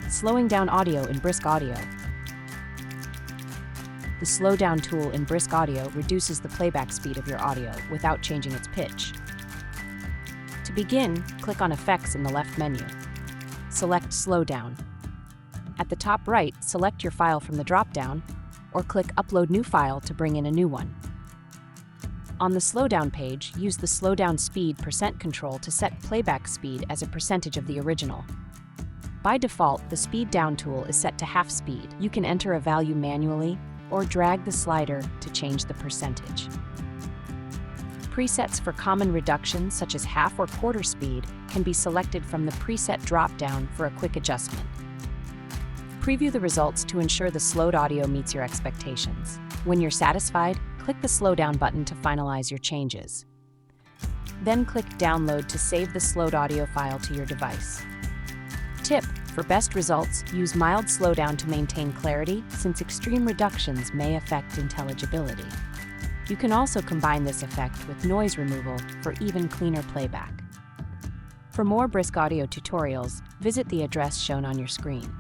Slowing down audio in Brisk Audio. The slowdown tool in Brisk Audio reduces the playback speed of your audio without changing its pitch. To begin, click on Effects in the left menu. Select Slowdown. At the top right, select your file from the dropdown, or click Upload New File to bring in a new one. On the slowdown page, use the slowdown speed % control to set playback speed as a percentage of the original. By default, the speed down tool is set to half speed. You can enter a value manually or drag the slider to change the percentage. Presets for common reductions such as half or quarter speed can be selected from the preset dropdown for a quick adjustment. Preview the results to ensure the slowed audio meets your expectations. When you're satisfied, click the slowdown button to finalize your changes. Then click Download to save the slowed audio file to your device. Tip: for best results, use mild slowdown to maintain clarity, since extreme reductions may affect intelligibility. You can also combine this effect with noise removal for even cleaner playback. For more Brisk Audio tutorials, visit the address shown on your screen.